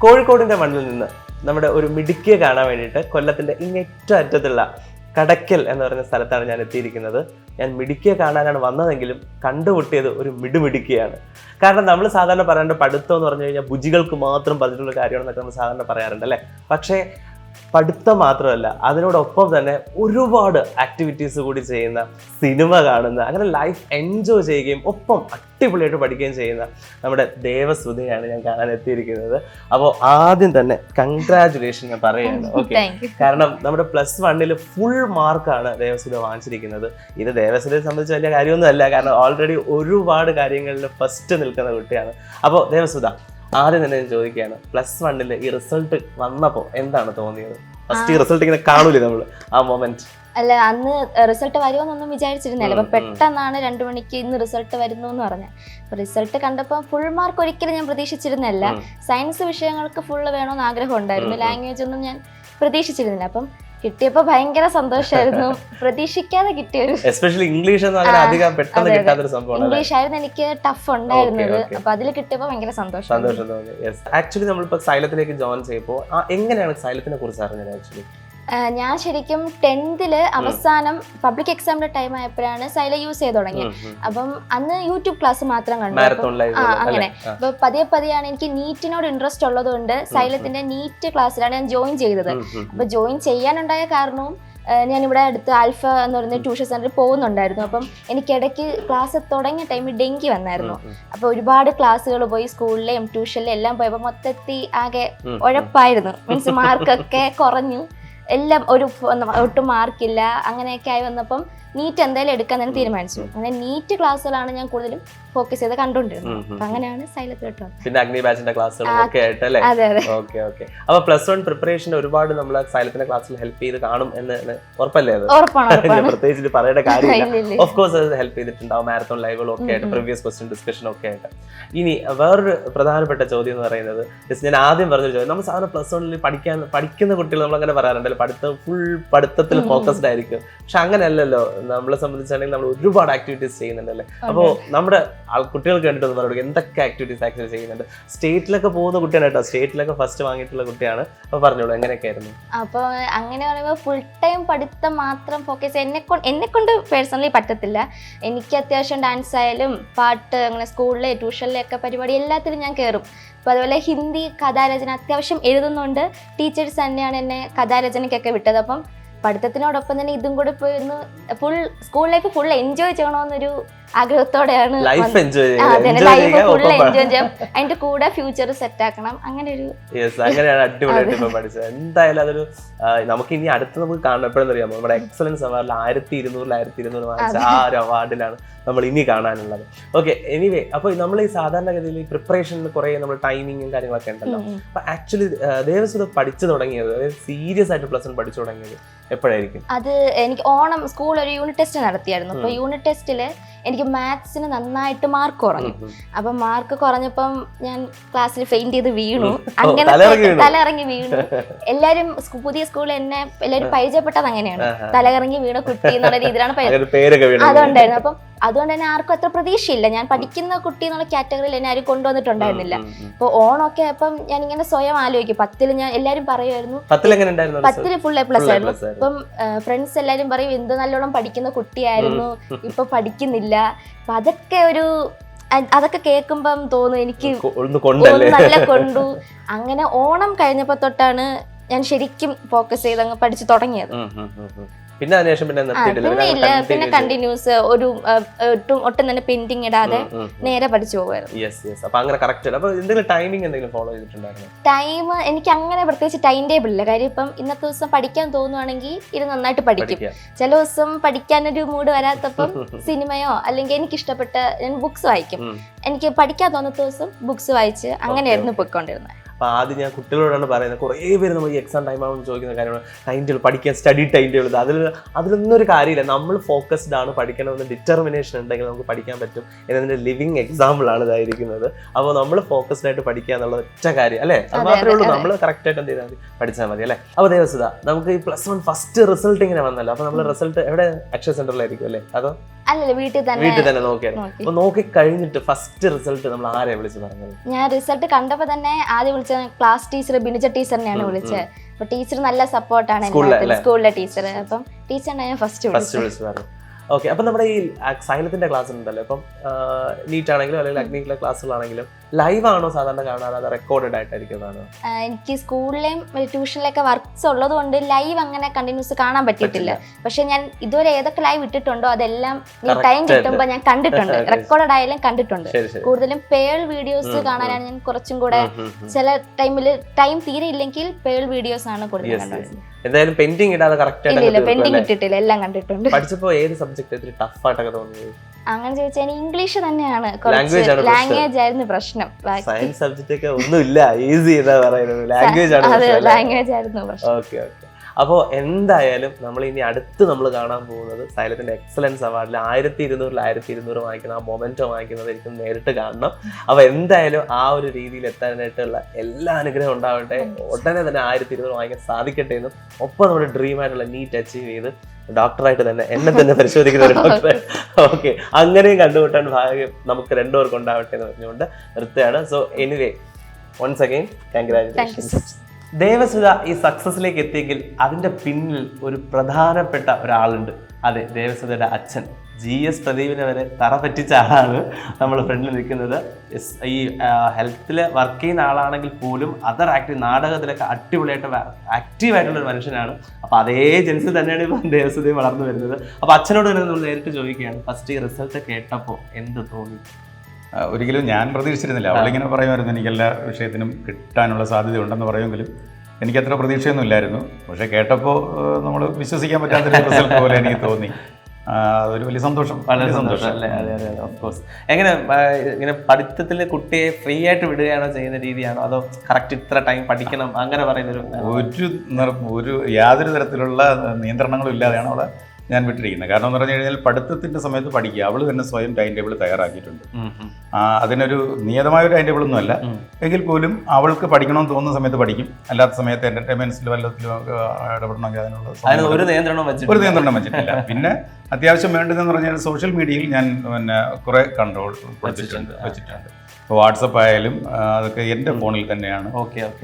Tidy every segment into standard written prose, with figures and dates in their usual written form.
കോഴിക്കോടിന്റെ മണ്ണിൽ നിന്ന് നമ്മുടെ ഒരു മിടുക്കിയെ കാണാൻ വേണ്ടിയിട്ട് കൊല്ലത്തിന്റെ ഇങ്ങേറ്റവും അറ്റത്തുള്ള കടക്കൽ എന്ന് പറയുന്ന സ്ഥലത്താണ് ഞാൻ എത്തിയിരിക്കുന്നത്. ഞാൻ മിടുക്കിയെ കാണാനാണ് വന്നതെങ്കിലും കണ്ടുമുട്ടിയത് ഒരു മിടുമിടുക്കിയാണ്. കാരണം നമ്മൾ സാധാരണ പറയാറുണ്ട് പഠിത്തം എന്ന് പറഞ്ഞു കഴിഞ്ഞാൽ ബുജികൾക്ക് മാത്രം പറഞ്ഞിട്ടുള്ള കാര്യമാണെന്നൊക്കെ നമ്മൾ സാധാരണ പറയാറുണ്ട് അല്ലേ. പക്ഷേ പഠിത്തം മാത്രമല്ല, അതിനോടൊപ്പം തന്നെ ഒരുപാട് ആക്ടിവിറ്റീസ് കൂടി ചെയ്യുന്ന, സിനിമ കാണുന്ന, അങ്ങനെ ലൈഫ് എൻജോയ് ചെയ്യുകയും ഒപ്പം അടിപൊളിയായിട്ട് പഠിക്കുകയും ചെയ്യുന്ന നമ്മുടെ ദേവശ്രുതിയാണ് ഞാൻ കാണാൻ എത്തിയിരിക്കുന്നത്. അപ്പോൾ ആദ്യം തന്നെ കൺഗ്രാജുലേഷൻ ഞാൻ പറയുകയാണ്. ഓക്കെ, കാരണം നമ്മുടെ +1 ഫുൾ മാർക്കാണ് ദേവശ്രുതി വാങ്ങിച്ചിരിക്കുന്നത്. ഇത് ദേവശ്രുതിയെ സംബന്ധിച്ച് വലിയ കാര്യമൊന്നുമല്ല, കാരണം ഓൾറെഡി ഒരുപാട് കാര്യങ്ങളിൽ ഫസ്റ്റ് നിൽക്കുന്ന കുട്ടിയാണ്. അപ്പോൾ ദേവശ്രുത, ആദ്യം തന്നെ ഞാൻ ചോദിക്കുകയാണ്, +1 ഈ റിസൾട്ട് വന്നപ്പോൾ എന്താണ് തോന്നിയത്? ഫസ്റ്റ് ഈ റിസൾട്ട് ഇങ്ങനെ കാണൂലേ നമ്മൾ, ആ മൊമെന്റ്? അല്ല, അന്ന് റിസൾട്ട് വരുമെന്നൊന്നും വിചാരിച്ചിരുന്നില്ല. അപ്പൊ പെട്ടെന്നാണ് 2 മണിക്ക് ഇന്ന് റിസൾട്ട് വരുന്നു എന്ന് പറഞ്ഞത്. അപ്പൊ റിസൾട്ട് കണ്ടപ്പോൾ ഫുൾ മാർക്ക് ഒരിക്കലും ഞാൻ പ്രതീക്ഷിച്ചിരുന്നില്ല. സയൻസ് വിഷയങ്ങൾക്ക് ഫുള്ള് വേണമെന്ന് ആഗ്രഹം ഉണ്ടായിരുന്നു, ലാംഗ്വേജ് ഒന്നും ഞാൻ പ്രതീക്ഷിച്ചിരുന്നില്ല. അപ്പം കിട്ടിയപ്പോ ഭയങ്കര സന്തോഷമായിരുന്നു. പ്രതീക്ഷിക്കാതെ കിട്ടിയൊരു, എസ്പെഷ്യലി ഇംഗ്ലീഷ് അധികം പെട്ടെന്ന് കിട്ടാത്തൊരു സംഭവമാണ്. ഇംഗ്ലീഷ് ആയിരുന്നു എനിക്ക് ടഫ് ഉണ്ടായിരുന്നത്. അപ്പൊ അതിൽ കിട്ടിയപ്പോ ഭയങ്കര സന്തോഷം തോന്നി. ആക്ച്വലി നമ്മളിപ്പോ സൈലത്തിലേക്ക് ജോയിൻ ചെയ്തപ്പോൾ എങ്ങനെയാണ് സൈലത്തിനെ കുറിച്ച് അറിഞ്ഞത്? ആക്ച്വലി ഞാൻ ശരിക്കും 10th അവസാനം പബ്ലിക് എക്സാമിന്റെ ടൈം ആയപ്പോഴാണ് സൈല യൂസ് ചെയ്ത് തുടങ്ങിയത്. അപ്പം അന്ന് യൂട്യൂബ് ക്ലാസ് മാത്രം കണ്ടു. അങ്ങനെ അപ്പൊ പതിയെയാണ് എനിക്ക് നീറ്റിനോട് ഇൻട്രസ്റ്റ് ഉള്ളത് കൊണ്ട് സൈലത്തിന്റെ നീറ്റ് ക്ലാസ്സിലാണ് ഞാൻ ജോയിൻ ചെയ്തത്. അപ്പൊ ജോയിൻ ചെയ്യാനുണ്ടായ കാരണവും ഞാനിവിടെ അടുത്ത് ആൽഫ എന്ന് പറയുന്ന ട്യൂഷൻ സെന്ററിൽ പോകുന്നുണ്ടായിരുന്നു. അപ്പം എനിക്കിടയ്ക്ക് ക്ലാസ് തുടങ്ങിയ ടൈമിൽ ഡെങ്കി വന്നായിരുന്നു. അപ്പൊ ഒരുപാട് ക്ലാസ്സുകൾ പോയി, സ്കൂളിലെയും ട്യൂഷനിലെയും എല്ലാം പോയപ്പോൾ മൊത്തത്തിൽ ആകെ ഉഴപ്പായിരുന്നു. മീൻസ് മാർക്കൊക്കെ കുറഞ്ഞു, എല്ലാം ഒട്ടും മാർക്കില്ല, അങ്ങനെയൊക്കെ ആയി വന്നപ്പം നീറ്റ് എന്തായാലും എടുക്കാൻ തന്നെ തീരുമാനിച്ചു. അങ്ങനെ നീറ്റ് ക്ലാസ്സുകളാണ് ഞാൻ കൂടുതലും ഫോക്കസ് ചെയ്ത് കണ്ടുകൊണ്ടിരുന്നത്. അപ്പൊ അങ്ങനെയാണ് സൈലത്തിലോട്ട് വന്നത്. പിന്നെ അഗ്നി ബാച്ചിന്റെ ക്ലാസ്സുകളൊക്കെ ആയിട്ടല്ലേ? Okay okay. അപ്പൊ +1 പ്രിപ്പറേഷൻ ഒരുപാട് നമ്മൾ സൈലത്തിന്റെ ക്ലാസ്സിൽ ഹെൽപ്പ് ചെയ്ത് കാണും എന്ന് ഉറപ്പല്ലേ? പ്രത്യേകിച്ച് പറയേണ്ട കാര്യമില്ല. ഓഫ് കോഴ്സ് അത് ഹെൽപ്പ് ചെയ്തിട്ടുണ്ടാവും, മാരത്തോൺ ലൈവുകളും ഒക്കെ ആയിട്ട്, പ്രീവിയസ് ക്വസ്റ്റ്യൻ ഡിസ്കഷനും ഒക്കെ ആയിട്ട്. ഇനി വേറൊരു പ്രധാനപ്പെട്ട ചോദ്യം എന്ന് പറയുന്നത്, ഞാൻ ആദ്യം പറഞ്ഞൊരു ചോദ്യം, നമ്മൾ സാധാരണ +1 പഠിക്കുന്ന കുട്ടികൾ നമ്മൾ അങ്ങനെ പറയാറുണ്ടല്ലോ, ഫുൾ പഠിത്തത്തിൽ ഫോക്കസ്ഡ് ആയിരിക്കും. പക്ഷെ അങ്ങനെയല്ലല്ലോ. നമ്മളെ സംബന്ധിച്ചാണെങ്കിൽ നമ്മൾ ഒരുപാട് ആക്ടിവിറ്റീസ് ചെയ്യുന്നുണ്ടല്ലേ. അപ്പോൾ നമ്മുടെ കുട്ടികൾക്ക് വേണ്ടിയിട്ട് പറയുക എന്തൊക്കെ ആക്ടിവിറ്റീസ് ആക്ച്വലി ചെയ്യുന്നുണ്ട്? സ്റ്റേറ്റിലൊക്കെ പോകുന്ന കുട്ടിയാണ് കേട്ടോ, സ്റ്റേറ്റിലൊക്കെ ഫസ്റ്റ് വാങ്ങിയിട്ടുള്ള കുട്ടിയാണ്. അപ്പോൾ പറഞ്ഞോളൂ, എങ്ങനെയൊക്കെയായിരുന്നു? അപ്പോൾ അങ്ങനെ പറയുമ്പോൾ ഫുൾ ടൈം പഠിത്തം മാത്രം ഫോക്കസ് എന്നെക്കൊണ്ട് പേഴ്സണലി പറ്റത്തില്ല. എനിക്ക് അത്യാവശ്യം ഡാൻസ് ആയാലും പാട്ട്, അങ്ങനെ സ്കൂളിലെ ട്യൂഷനിലെ ഒക്കെ പരിപാടി എല്ലാത്തിലും ഞാൻ കയറും. അപ്പോൾ അതുപോലെ ഹിന്ദി കഥാരചന അത്യാവശ്യം എഴുതുന്നുണ്ട്. ടീച്ചേഴ്സ് തന്നെയാണ് എന്നെ കഥാരചനയ്ക്കൊക്കെ വിട്ടത്. അപ്പം പഠിത്തത്തിനോടൊപ്പം തന്നെ ഇതും കൂടി പോയി ഒന്ന് full school life full enjoy ചെയ്യണമെന്നൊരു ആഗ്രഹത്തോടെയാണ് ലൈഫ് ഫുൾ എൻജോയ് ചെയ്യാം, അതിന്റെ കൂടെ ഫ്യൂച്ചർ സെറ്റ് ആക്കണം, അങ്ങനെ ഒരു അങ്ങനെയാണ് അടിപൊളിയായിട്ട് ഇപ്പൊ പഠിച്ചത്. എന്തായാലും അതൊരു നമുക്ക് ഇനി അടുത്ത് നമുക്ക് കാണണം. എപ്പോഴെന്ന് അറിയാമോ, നമ്മുടെ എക്സലൻസ് അവാർഡിൽ 1200 വാങ്ങിച്ച ആ ഒരു അവാർഡിലാണ് നമ്മൾ ഇനി കാണാനുള്ളത്. ഓക്കെ, എനിവേ, അപ്പൊ നമ്മൾ ഈ സാധാരണഗതിയിൽ ഈ പ്രിപ്പറേഷനിൽ കുറെ നമ്മൾ ടൈമിങ്ങും കാര്യങ്ങളൊക്കെ ഉണ്ടല്ലോ. അപ്പൊ ആക്ച്വലി ദേവസുധ പഠിച്ചു തുടങ്ങിയത്, അതായത് സീരിയസ് ആയിട്ട് +1 പഠിച്ചു തുടങ്ങിയത് എപ്പോഴായിരിക്കും? അത് എനിക്ക് ഓണം സ്കൂൾ ഒരു യൂണിറ്റ് ടെസ്റ്റ് നടത്തിയായിരുന്നു. അപ്പൊ യൂണിറ്റ് ടെസ്റ്റില് എനിക്ക് മാത്സിന് നന്നായിട്ട് മാർക്ക് കുറഞ്ഞു. അപ്പൊ മാർക്ക് കുറഞ്ഞപ്പം ഞാൻ ക്ലാസ്സിൽ ഫെയിന്റ് ചെയ്ത് വീണു. അങ്ങനെ തലയിറങ്ങി വീണു. എല്ലാരും പുതിയ സ്കൂളിൽ എന്നെ എല്ലാവരും പരിചയപ്പെട്ടത് അങ്ങനെയാണ്, തലയിറങ്ങി വീണ കുട്ടി എന്നുള്ള രീതിയിലാണ് അതുണ്ടായിരുന്നു. അപ്പം അതുകൊണ്ട് തന്നെ ആർക്കും അത്ര പ്രതീക്ഷയില്ല. ഞാൻ പഠിക്കുന്ന കുട്ടി എന്നുള്ള കാറ്റഗറിയിൽ എന്നെ ആരും കൊണ്ടുവന്നിട്ടുണ്ടായിരുന്നില്ല. അപ്പൊ ഓണമൊക്കെ അപ്പം ഞാൻ ഇങ്ങനെ സ്വയം ആലോചിക്കും, 10ൽ ഞാൻ എല്ലാരും പറയുമായിരുന്നു 10ൽ ഫുൾ A+ ആയിരുന്നു. അപ്പം ഫ്രണ്ട്സ് എല്ലാരും പറയും എന്ത് നല്ലോണം പഠിക്കുന്ന കുട്ടിയായിരുന്നു, ഇപ്പൊ പഠിക്കുന്നില്ല. അപ്പൊ അതൊക്കെ കേൾക്കുമ്പം തോന്നും എനിക്ക് നല്ല കൊണ്ടു. അങ്ങനെ ഓണം കഴിഞ്ഞപ്പോ തൊട്ടാണ് ഞാൻ ശരിക്കും ഫോക്കസ് ചെയ്ത് അങ്ങ് പഠിച്ചു തുടങ്ങിയത്. പിന്നെ കണ്ടിന്യൂസ് ഒട്ടും തന്നെ പെൻഡിങ് ഇടാതെ നേരെ പഠിച്ചു പോകുമായിരുന്നു. ടൈം എനിക്ക് അങ്ങനെ പ്രത്യേകിച്ച് ടൈം ടേബിൾ ഇല്ല. കാര്യം ഇപ്പം ഇന്നത്തെ ദിവസം പഠിക്കാൻ തോന്നുവാണെങ്കിൽ ഇത് നന്നായിട്ട് പഠിക്കും. ചില ദിവസം പഠിക്കാനൊരു മൂഡ് വരാത്തപ്പം സിനിമയോ അല്ലെങ്കിൽ എനിക്ക് ഇഷ്ടപ്പെട്ട ഞാൻ ബുക്സ് വായിക്കും. എനിക്ക് പഠിക്കാൻ തോന്നുന്ന ദിവസം ബുക്സ് വായിച്ച് അങ്ങനെയായിരുന്നു പോയിക്കൊണ്ടിരുന്നത്. അപ്പോൾ ആദ്യം ഞാൻ കുട്ടികളോടാണ് പറയുന്നത്, കുറേ പേര് നമ്മൾ ഈ എക്സാം ടൈം ആകുമ്പോൾ ചോദിക്കുന്ന കാര്യമാണ് ടൈം ടേബിൾ, പഠിക്കാൻ സ്റ്റഡി ടൈം ടേബിൾ. അതിലൊന്നും ഒരു കാര്യമില്ല. നമ്മൾ ഫോക്കസ്ഡ് ആണ്, പഠിക്കണമെന്ന് ഡിറ്റർമിനേഷൻ ഉണ്ടെങ്കിൽ നമുക്ക് പഠിക്കാൻ പറ്റും എന്നതിൻ്റെ ലിവിങ് എക്സാമ്പിളാണ് ഇതായിരിക്കുന്നത്. അപ്പോൾ നമ്മൾ ഫോക്കസ്ഡ് ആയിട്ട് പഠിക്കുക എന്നുള്ള ഒറ്റ കാര്യം അല്ലേ, അത് മാത്രമേ ഉള്ളൂ. നമ്മൾ കറക്റ്റായിട്ട് എന്ത് ചെയ്താൽ മതി, പഠിച്ചാൽ മതി അല്ലേ. അപ്പോൾ ദേവസുധ, നമുക്ക് ഈ +1 ഫസ്റ്റ് റിസൾട്ട് ഇങ്ങനെ വന്നല്ലോ. അപ്പോൾ നമ്മൾ റിസൾട്ട് എവിടെ, അക്ഷയ സെന്ററിലായിരിക്കും അല്ലേ, അതോ അല്ലല്ല വീട്ടിൽ തന്നെ നോക്കിയായിരുന്നു? അപ്പൊ നോക്കി കഴിഞ്ഞിട്ട് ഫസ്റ്റ് റിസൾട്ട് നമ്മൾ ആരെയാ വിളിച്ച് പറഞ്ഞത്? ഞാൻ റിസൾട്ട് കണ്ടപ്പോ തന്നെ ആദ്യം വിളിച്ച വിളിച്ച ക്ലാസ് ടീച്ചർ ബിനിജ ടീച്ചറിനെയാണ് വിളിച്ചത്. അപ്പൊ ടീച്ചർ നല്ല സപ്പോർട്ടാണ് സ്കൂളിലെ സ്കൂളിലെ ടീച്ചർ. അപ്പം ടീച്ചറിനെ ഞാൻ ഫസ്റ്റ് വിളിച്ചത്. ഓക്കെ. അപ്പം നമ്മുടെ ഈ സൈലത്തിന്റെ ക്ലാസ് ഉണ്ടല്ലോ, ഇപ്പം നീറ്റ് ആണെങ്കിലും അല്ലെങ്കിൽ അഗ്നിക്കിലെ ക്ലാസ്സുകളാണെങ്കിലും ലൈവ് ആണോ സാധാരണ കാണാതെ അത് റെക്കോർഡഡ് ആയിട്ടായിരിക്കുന്നതാണ്? എനിക്ക് സ്കൂളിലെയും ട്യൂഷനിലൊക്കെ വർക്ക്സ് ഉള്ളത് കൊണ്ട് ലൈവ് അങ്ങനെ കണ്ടിന്യൂസ് കാണാൻ പറ്റിയിട്ടില്ല. പക്ഷെ ഞാൻ ഇതുവരെ ഏതൊക്കെ ലൈവ് ഇട്ടിട്ടുണ്ടോ അതെല്ലാം ടൈം കിട്ടുമ്പോൾ ഞാൻ കണ്ടിട്ടുണ്ട്, റെക്കോർഡഡ് ആയാലും കണ്ടിട്ടുണ്ട്. കൂടുതലും പേൾ വീഡിയോസ് കാണാനാണ് ഞാൻ കുറച്ചും കൂടെ. ചില ടൈമിൽ ടൈം തീരെ ഇല്ലെങ്കിൽ പേൾ വീഡിയോസ് ആണ് കൂടുതൽ കണ്ടത്. എന്തായാലും പെൻഡിങ് ഇടാതെ കറക്റ്റ് ആയിട്ട് പെൻഡിങ് ഇട്ടിട്ടില്ല, എല്ലാം കണ്ടിട്ടുണ്ട്. പഠിച്ചപ്പോ ഏത് സബ്ജക്ട് ഇത്തിരി ടഫ് ആയിട്ടൊക്കെ തോന്നിയത്? അങ്ങനെ ചോദിച്ചാൽ ഇംഗ്ലീഷ് തന്നെയാണ്, ലാംഗ്വേജ് ആയിരുന്നു പ്രശ്നം. സയൻസ് സബ്ജക്റ്റ് ഒക്കെ ഒന്നുമില്ല, ഈസി എന്നാ പറയുന്നത്, ലാംഗ്വേജ് ആയിരുന്നു പ്രശ്നം. Okay okay. അപ്പോൾ എന്തായാലും നമ്മൾ ഇനി അടുത്ത് നമ്മൾ കാണാൻ പോകുന്നത് സൈലത്തിന്റെ എക്സലൻസ് അവാർഡിൽ 1200 വാങ്ങിക്കുന്ന ആ മൊമെന്റോ വാങ്ങിക്കുന്നത് എനിക്ക് നേരിട്ട് കാണണം. അപ്പൊ എന്തായാലും ആ ഒരു രീതിയിൽ എത്താനായിട്ടുള്ള എല്ലാ അനുഗ്രഹം ഉണ്ടാവട്ടെ. ഉടനെ തന്നെ 1200 വാങ്ങിക്കാൻ സാധിക്കട്ടെ എന്നും ഒപ്പം നമ്മുടെ ഡ്രീം ആയിട്ടുള്ള നീറ്റ് അച്ചീവ് ചെയ്ത് ഡോക്ടറായിട്ട് തന്നെ എന്നെ തന്നെ പരിശോധിക്കുന്ന ഒരു ഡോക്ടറെ ഓക്കെ അങ്ങനെയും കണ്ടുമുട്ടാൻ ഭാഗ്യം നമുക്ക് രണ്ടുപേർക്കും ഉണ്ടാവട്ടെ എന്ന് പറഞ്ഞുകൊണ്ട് നിർത്തുകയാണ്. So anyway once again congratulations. Devasudha ഈ സക്സസിലേക്ക് എത്തിയെങ്കിൽ അതിൻ്റെ പിന്നിൽ ഒരു പ്രധാനപ്പെട്ട ഒരാളുണ്ട്. അതെ, ദേവസുധയുടെ അച്ഛൻ GS പ്രദീപിനെ വരെ തറ പറ്റിച്ച ആളാണ് നമ്മൾ ഫ്രണ്ടിൽ നിൽക്കുന്നത്. ഈ ഹെൽത്തിൽ വർക്ക് ചെയ്യുന്ന ആളാണെങ്കിൽ പോലും അതർ ആക്റ്റീവ് നാടകത്തിലൊക്കെ അടിപൊളിയായിട്ട് ആക്റ്റീവായിട്ടുള്ളൊരു മനുഷ്യനാണ്. അപ്പോൾ അതേ ജെൻസിൽ തന്നെയാണ് ഇപ്പം ദേവസുധയും വളർന്നു വരുന്നത്. അപ്പോൾ അച്ഛനോട് തന്നെ നമ്മൾ നേരിട്ട് ചോദിക്കുകയാണ്, ഫസ്റ്റ് ഈ റിസൾട്ട് കേട്ടപ്പോൾ എന്ത് തോന്നി? ഒരിക്കലും ഞാൻ പ്രതീക്ഷിച്ചിരുന്നില്ല. അവളിങ്ങനെ പറയുമായിരുന്നു എനിക്ക് എല്ലാ വിഷയത്തിനും കിട്ടാനുള്ള സാധ്യത ഉണ്ടെന്ന് പറയുമെങ്കിലും എനിക്കത്ര പ്രതീക്ഷയൊന്നും ഇല്ലായിരുന്നു. പക്ഷേ കേട്ടപ്പോൾ നമ്മൾ വിശ്വസിക്കാൻ പറ്റാത്തൊരു റിസൾട്ട് പോലെ എനിക്ക് തോന്നി. അതൊരു വലിയ സന്തോഷം, വളരെ സന്തോഷം അല്ലേ? അതെ അതെ, ഓഫ് കോഴ്സ്. എങ്ങനെ ഇങ്ങനെ പഠിത്തത്തിൽ കുട്ടിയെ ഫ്രീ ആയിട്ട് വിടുകയാണോ ചെയ്യുന്ന രീതിയാണോ, അതോ കറക്റ്റ് ഇത്ര ടൈം പഠിക്കണം അങ്ങനെ ഒരു യാതൊരു തരത്തിലുള്ള നിയന്ത്രണങ്ങളും ഇല്ലാതെയാണ് അവളെ ഞാൻ വിട്ടിരിക്കുന്നത്. കാരണം എന്ന് പറഞ്ഞു കഴിഞ്ഞാൽ പഠിത്തത്തിൻ്റെ സമയത്ത് പഠിക്കുക, അവൾ തന്നെ സ്വയം ടൈം ടേബിൾ തയ്യാറാക്കിയിട്ടുണ്ട്. അതിനൊരു നിയതമായ ഒരു ടൈം ടേബിളൊന്നും അല്ല, എങ്കിൽ പോലും അവൾക്ക് പഠിക്കണമെന്ന് തോന്നുന്ന സമയത്ത് പഠിക്കും, അല്ലാത്ത സമയത്ത് എൻ്റർടൈൻമെൻറ്റ്സിൽ വല്ലത്തിലും ഇടപെടണമെങ്കിൽ അതിനുള്ള ഒരു നിയന്ത്രണം വെച്ചിട്ടില്ല. പിന്നെ അത്യാവശ്യം വേണ്ടതെന്ന് പറഞ്ഞാൽ സോഷ്യൽ മീഡിയയിൽ ഞാൻ പിന്നെ കുറേ കൺട്രോൾ വെച്ചിട്ടുണ്ട്. ഇപ്പോൾ വാട്സപ്പ് ആയാലും അതൊക്കെ എൻ്റെ ഫോണിൽ തന്നെയാണ്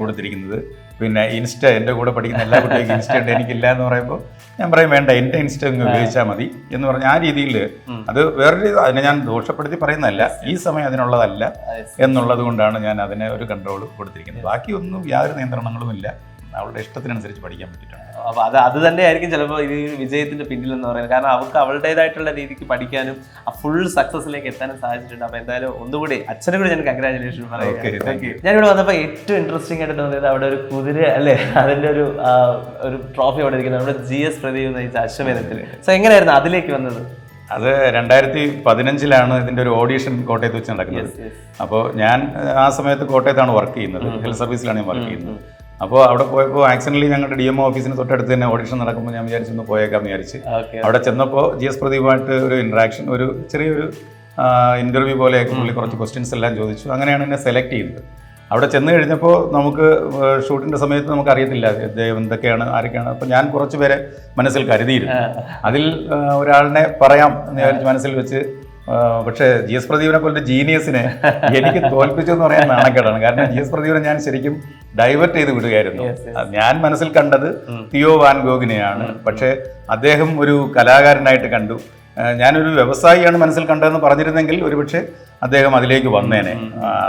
കൊടുത്തിരിക്കുന്നത്. പിന്നെ ഇൻസ്റ്റ, എൻ്റെ കൂടെ പഠിക്കുന്ന എല്ലാ കുട്ടികൾക്കും ഇൻസ്റ്റ ഉണ്ട്, എനിക്കില്ല എന്ന് പറയുമ്പോൾ ഞാൻ പറയും വേണ്ട, എൻ്റെ ഇൻസ്റ്റ അങ്ങ് ഉപയോഗിച്ചാൽ മതി എന്ന് പറഞ്ഞ ആ രീതിയിൽ. അത് വേറൊരു അതിനെ ഞാൻ ദോഷപ്പെടുത്തി പറയുന്നതല്ല, ഈ സമയം അതിനുള്ളതല്ല എന്നുള്ളത് കൊണ്ടാണ് ഞാൻ അതിനെ ഒരു കൺട്രോൾ കൊടുത്തിരിക്കുന്നത്. ബാക്കിയൊന്നും യാതൊരു നിയന്ത്രണങ്ങളും ഇല്ല, അവളുടെ ഇഷ്ടത്തിനനുസരിച്ച് പഠിക്കാൻ പറ്റിയിട്ടുണ്ട്. അപ്പോൾ അത് തന്നെ ആയിരിക്കും ചിലപ്പോൾ ഇത് വിജയത്തിന്റെ പിന്നിലെന്ന് പറയുന്നത്. കാരണം അവൾക്ക് അവളുടേതായിട്ടുള്ള രീതിക്ക് പഠിക്കാനും ആ ഫുൾ സക്സസിലേക്ക് എത്താനും സാധിച്ചിട്ടുണ്ട്. അപ്പോൾ എന്തായാലും ഒന്നുകൂടി അച്ഛനെ കൂടി ഞാൻ കൺഗ്രാജുലേഷൻ പറയാം. ഞാനിവിടെ വന്നപ്പോൾ ഏറ്റവും ഇൻട്രസ്റ്റിംഗ് ആയിട്ട് തോന്നിയത് അവിടെ ഒരു കുതിര അല്ലേ, അതിൻ്റെ ഒരു ട്രോഫി അവിടെ ഇരിക്കുന്നത് നമ്മുടെ GS പ്രദീപ് നയിച്ച അശ്വമേധത്തിൽ. സോ എങ്ങനെയായിരുന്നു അതിലേക്ക് വന്നത്? അത് 2015 ഇതിൻ്റെ ഒരു ഓഡീഷൻ കോട്ടയത്ത് വെച്ച് നടക്കുന്നത്. അപ്പോൾ ഞാൻ ആ സമയത്ത് കോട്ടയത്താണ് വർക്ക് ചെയ്യുന്നത്, ഹെൽത്ത് സർവീസിലാണ് ഞാൻ വർക്ക് ചെയ്യുന്നത്. അപ്പോൾ അവിടെ പോയപ്പോൾ ആക്സിഡൻ്റലി ഞങ്ങളുടെ DMO ഓഫീസിന് തൊട്ടടുത്ത് തന്നെ ഓഡിഷൻ നടക്കുമ്പോൾ ഞാൻ വിചാരിച്ചൊന്ന് പോയേക്കാമെന്ന് വിചാരിച്ച് അവിടെ ചെന്നപ്പോൾ GS പ്രദീപുമായിട്ട് ഒരു ഇൻട്രാക്ഷൻ, ഒരു ചെറിയൊരു ഇൻ്റർവ്യൂ പോലെയൊക്കെ പുള്ളി കുറച്ച് ക്വസ്റ്റ്യൻസ് എല്ലാം ചോദിച്ചു. അങ്ങനെയാണ് എന്നെ സെലക്ട് ചെയ്യുന്നത്. അവിടെ ചെന്ന് കഴിഞ്ഞപ്പോൾ നമുക്ക് ഷൂട്ടിൻ്റെ സമയത്ത് നമുക്ക് അറിയത്തില്ല എന്തൊക്കെയാണ് ആരൊക്കെയാണ്. അപ്പോൾ ഞാൻ കുറച്ച് പേരെ മനസ്സിൽ കരുതിയിരുന്നു. അതിൽ ഒരാളിനെ പറയാം എന്ന് വിചാരിച്ച് മനസ്സിൽ വെച്ച്, പക്ഷേ GS പ്രദീപിനെ പോലൊരു ജീനിയസിനെ എനിക്ക് തോൽപ്പിച്ചു എന്ന് പറയാൻ നാണക്കേടാണ്. കാരണം GS പ്രദീപിനെ ഞാൻ ശരിക്കും ഡൈവേർട്ട് ചെയ്ത് വിടുകയായിരുന്നു. ഞാൻ മനസ്സിൽ കണ്ടത് തിയോ വാൻ ഗോഗിനെയാണ്, പക്ഷേ അദ്ദേഹം ഒരു കലാകാരനായിട്ട് കണ്ടു. ഞാനൊരു വ്യവസായിയാണ് മനസ്സിൽ കണ്ടതെന്ന് പറഞ്ഞിരുന്നെങ്കിൽ ഒരുപക്ഷെ അദ്ദേഹം അതിലേക്ക് വന്നേനെ.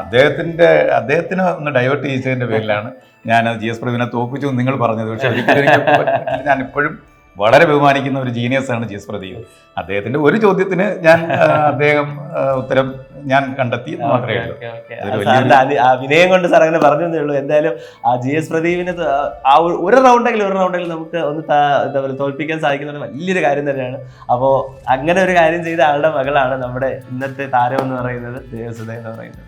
അദ്ദേഹത്തിന് ഒന്ന് ഡൈവേർട്ട് ചെയ്തതിൻ്റെ പേരിലാണ് ഞാൻ GS പ്രദീപിനെ തോൽപ്പിച്ചു നിങ്ങൾ പറഞ്ഞത്. പക്ഷേ ഒരിക്കലും ഞാൻ ഇപ്പോഴും വളരെ ബഹുമാനിക്കുന്ന ഒരു ജീനിയസാണ് GS പ്രദീപ്. അദ്ദേഹത്തിന്റെ ഒരു ചോദ്യത്തിന് അദ്ദേഹം ഉത്തരം ഞാൻ കണ്ടെത്തി മാത്രമേ ഉള്ളൂ. വിനയം കൊണ്ട് സാർ അങ്ങനെ പറഞ്ഞതേ ഉള്ളൂ. എന്തായാലും ആ GS പ്രദീപിന് ആ ഒരു റൗണ്ടെങ്കിലും നമുക്ക് ഒന്ന് എന്താ പറയുക തോൽപ്പിക്കാൻ സാധിക്കുന്നത് വലിയൊരു കാര്യം തന്നെയാണ്. അപ്പോൾ അങ്ങനെ ഒരു കാര്യം ചെയ്ത ആളുടെ മകളാണ് നമ്മുടെ ഇന്നത്തെ താരം എന്ന് പറയുന്നത് ദേവസുധ എന്ന് പറയുന്നത്.